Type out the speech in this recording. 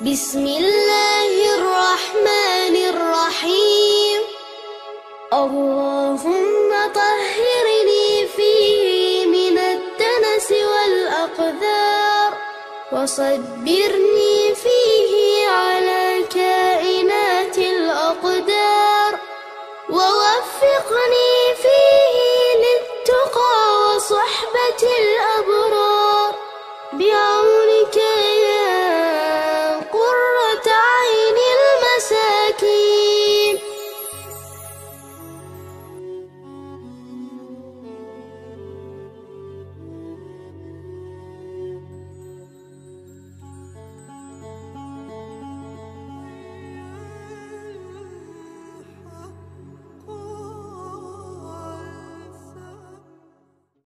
بسم الله الرحمن الرحيم. اللهم طهرني فيه من الدنس والأقذار، وصبرني فيه على كائنات الأقدار، ووفقني فيه للتقى وصحبة الأبرار.